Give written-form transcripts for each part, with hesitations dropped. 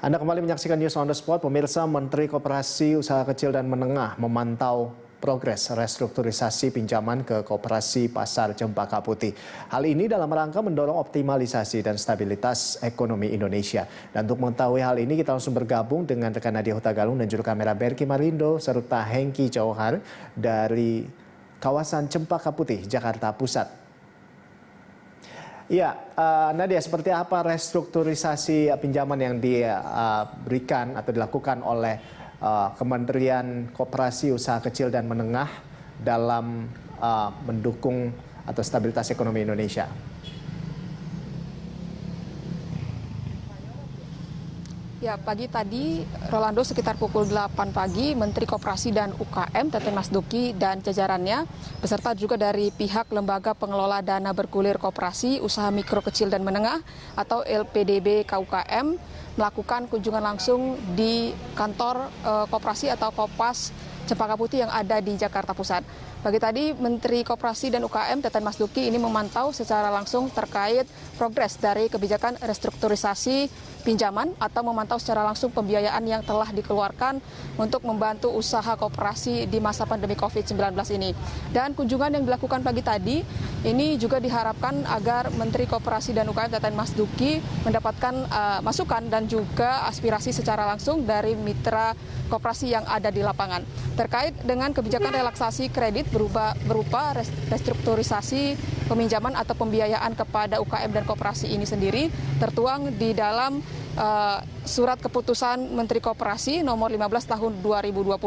Anda kembali menyaksikan News on the Spot. Pemirsa, Menteri Koperasi Usaha Kecil dan Menengah memantau progres restrukturisasi pinjaman ke Koperasi Pasar Cempaka Putih. Hal ini dalam rangka mendorong optimalisasi dan stabilitas ekonomi Indonesia. Dan untuk mengetahui hal ini, kita langsung bergabung dengan rekan Nadia Hutagalung dan juru kamera Berki Marindo serta Hengki Jauhar dari kawasan Cempaka Putih, Jakarta Pusat. Ya, Nadia, seperti apa restrukturisasi pinjaman yang diberikan atau dilakukan oleh Kementerian Koperasi Usaha Kecil dan Menengah dalam mendukung atau stabilitas ekonomi Indonesia? Ya, pagi tadi, Rolando, sekitar pukul 8 pagi, Menteri Koperasi dan UKM, Teten Mas Duki dan jajarannya, beserta juga dari pihak Lembaga Pengelola Dana Bergulir Koperasi Usaha Mikro Kecil dan Menengah atau LPDB KUKM, melakukan kunjungan langsung di kantor Koperasi atau Kopas Cempaka Putih yang ada di Jakarta Pusat. Pagi tadi, Menteri Koperasi dan UKM Teten Mas Duki ini memantau secara langsung terkait progres dari kebijakan restrukturisasi pinjaman atau memantau secara langsung pembiayaan yang telah dikeluarkan untuk membantu usaha koperasi di masa pandemi COVID-19 ini. Dan kunjungan yang dilakukan pagi tadi ini juga diharapkan agar Menteri Koperasi dan UKM Teten Mas Duki mendapatkan masukan dan juga aspirasi secara langsung dari mitra koperasi yang ada di lapangan terkait dengan kebijakan relaksasi kredit berupa restrukturisasi peminjaman atau pembiayaan kepada UKM dan koperasi ini sendiri tertuang di dalam surat keputusan Menteri Koperasi nomor 15 tahun 2020,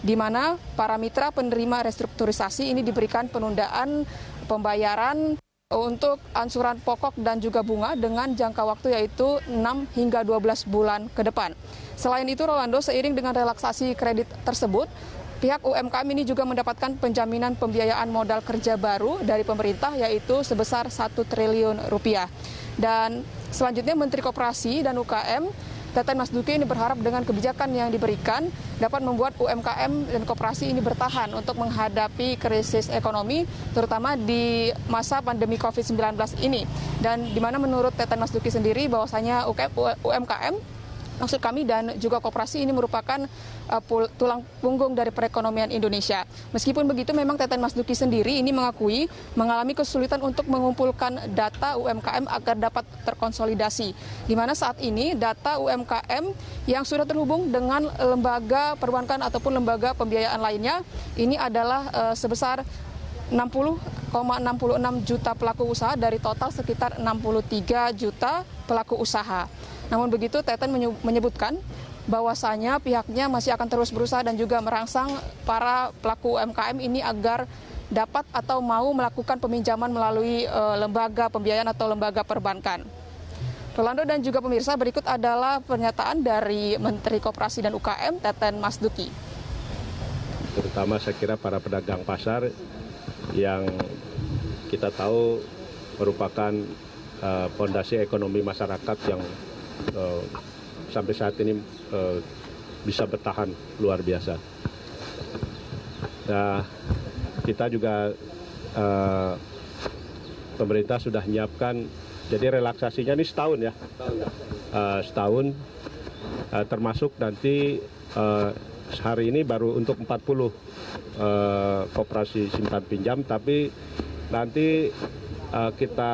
di mana para mitra penerima restrukturisasi ini diberikan penundaan pembayaran untuk angsuran pokok dan juga bunga dengan jangka waktu yaitu 6 hingga 12 bulan ke depan. Selain itu, Rolando, seiring dengan relaksasi kredit tersebut, pihak UMKM ini juga mendapatkan penjaminan pembiayaan modal kerja baru dari pemerintah yaitu sebesar 1 triliun rupiah. Dan selanjutnya Menteri Koperasi dan UKM Teten Mas Duki ini berharap dengan kebijakan yang diberikan dapat membuat UMKM dan koperasi ini bertahan untuk menghadapi krisis ekonomi terutama di masa pandemi COVID-19 ini. Dan di mana menurut Teten Mas Duki sendiri bahwasanya UMKM maksud kami dan juga koperasi ini merupakan tulang punggung dari perekonomian Indonesia. Meskipun begitu, memang Teten Mas Duki sendiri ini mengakui mengalami kesulitan untuk mengumpulkan data UMKM agar dapat terkonsolidasi. Di mana saat ini data UMKM yang sudah terhubung dengan lembaga perbankan ataupun lembaga pembiayaan lainnya ini adalah sebesar 60,66 juta pelaku usaha dari total sekitar 63 juta pelaku usaha. Namun begitu, Teten menyebutkan bahwasanya pihaknya masih akan terus berusaha dan juga merangsang para pelaku UMKM ini agar dapat atau mau melakukan peminjaman melalui lembaga pembiayaan atau lembaga perbankan. Rolando dan juga pemirsa, berikut adalah pernyataan dari Menteri Koperasi dan UKM Teten Mas Duki. Terutama saya kira para pedagang pasar yang kita tahu merupakan fondasi ekonomi masyarakat yang sampai saat ini bisa bertahan luar biasa. Nah, kita juga pemerintah sudah menyiapkan, jadi relaksasinya ini setahun ya, setahun termasuk nanti hari ini baru untuk 40 koperasi simpan pinjam, tapi nanti kita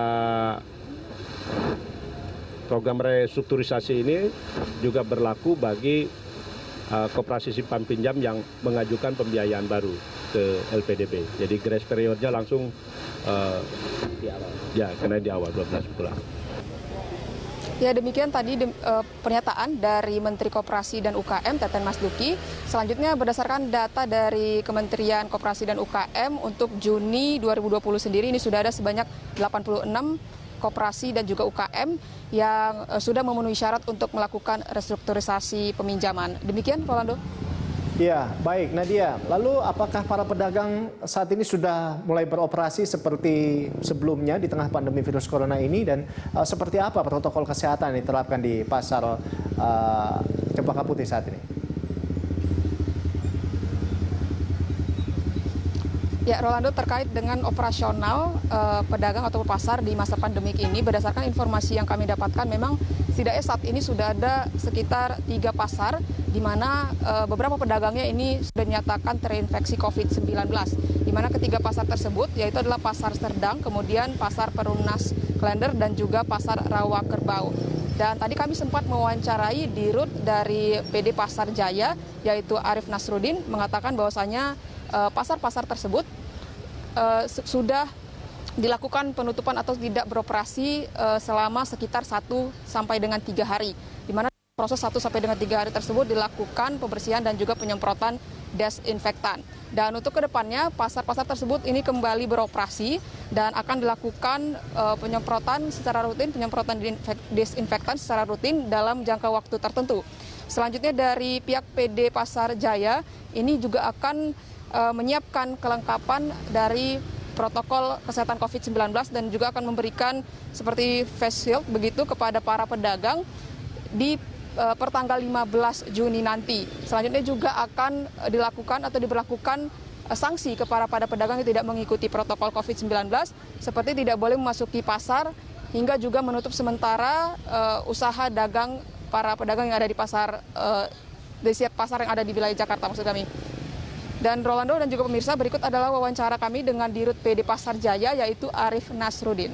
program restrukturisasi ini juga berlaku bagi koperasi simpan pinjam yang mengajukan pembiayaan baru ke LPDB. Jadi grace periodnya langsung kena di awal 12 bulan. Ya, demikian tadi pernyataan dari Menteri Koperasi dan UKM Teten Mas Duki. Selanjutnya berdasarkan data dari Kementerian Koperasi dan UKM untuk Juni 2020 sendiri ini sudah ada sebanyak 86 koperasi dan juga UKM yang sudah memenuhi syarat untuk melakukan restrukturisasi peminjaman. Demikian, Rolando. Ya, baik Nadia. Lalu apakah para pedagang saat ini sudah mulai beroperasi seperti sebelumnya di tengah pandemi virus corona ini, dan seperti apa protokol kesehatan yang diterapkan di pasar Cempaka Putih saat ini? Ya, Rolando, terkait dengan operasional pedagang atau pasar di masa pandemik ini, berdasarkan informasi yang kami dapatkan, memang setidaknya saat ini sudah ada sekitar 3 pasar di mana beberapa pedagangnya ini sudah dinyatakan terinfeksi COVID-19. Di mana ketiga pasar tersebut yaitu adalah Pasar Serdang, kemudian Pasar Perumnas Klender dan juga Pasar Rawa Kerbau. Dan tadi kami sempat mewawancarai dirut dari PD Pasar Jaya yaitu Arif Nasruddin mengatakan bahwasanya pasar-pasar tersebut sudah dilakukan penutupan atau tidak beroperasi selama sekitar 1 sampai dengan 3 hari. Di mana proses 1 sampai dengan 3 hari tersebut dilakukan pembersihan dan juga penyemprotan desinfektan. Dan untuk kedepannya pasar-pasar tersebut ini kembali beroperasi dan akan dilakukan penyemprotan secara rutin, penyemprotan desinfektan secara rutin dalam jangka waktu tertentu. Selanjutnya dari pihak PD Pasar Jaya ini juga akan menyiapkan kelengkapan dari protokol kesehatan COVID-19 dan juga akan memberikan seperti face shield begitu kepada para pedagang di pertanggal 15 Juni nanti. Selanjutnya juga akan dilakukan atau diberlakukan sanksi kepada pedagang yang tidak mengikuti protokol COVID-19 seperti tidak boleh memasuki pasar hingga juga menutup sementara usaha dagang para pedagang yang ada di pasar pasar yang ada di wilayah Jakarta maksud kami. Dan Rolando dan juga pemirsa, berikut adalah wawancara kami dengan Dirut PD Pasar Jaya yaitu Arif Nasruddin.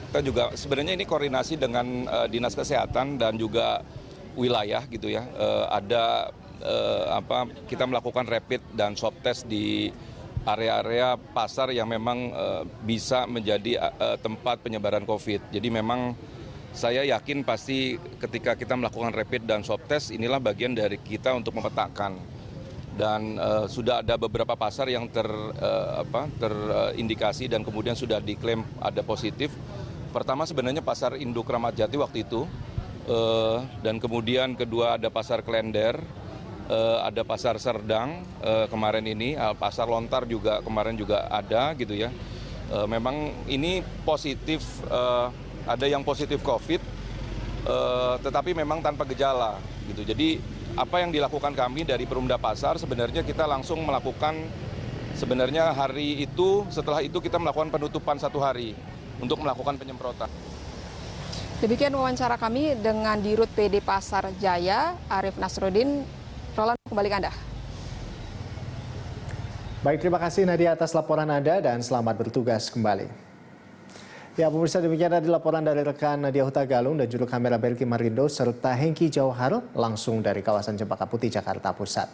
Kita juga sebenarnya ini koordinasi dengan Dinas Kesehatan dan juga wilayah gitu ya. Kita melakukan rapid dan swab test di area-area pasar yang memang bisa menjadi tempat penyebaran COVID. Jadi memang saya yakin pasti ketika kita melakukan rapid dan swab test inilah bagian dari kita untuk memetakan. Dan sudah ada beberapa pasar yang terindikasi dan kemudian sudah diklaim ada positif. Pertama sebenarnya pasar Induk Ramat Jati waktu itu, dan kemudian kedua ada pasar Klender, ada pasar Serdang kemarin ini, pasar Lontar juga kemarin juga ada gitu ya. Memang ini positif, ada yang positif COVID, tetapi memang tanpa gejala gitu. Jadi apa yang dilakukan kami dari Perumda Pasar sebenarnya kita langsung melakukan sebenarnya hari itu, setelah itu kita melakukan penutupan 1 hari untuk melakukan penyemprotan. Demikian wawancara kami dengan Dirut PD Pasar Jaya Arif Nasruddin. Roland, kembali ke Anda. Baik, terima kasih Nadia atas laporan Anda dan selamat bertugas kembali. Ya, pemirsa, demikian tadi laporan dari rekan Nadia Hutagalung dan juru kamera Belki Marindo serta Hengki Jauhar langsung dari kawasan Cempaka Putih, Jakarta Pusat.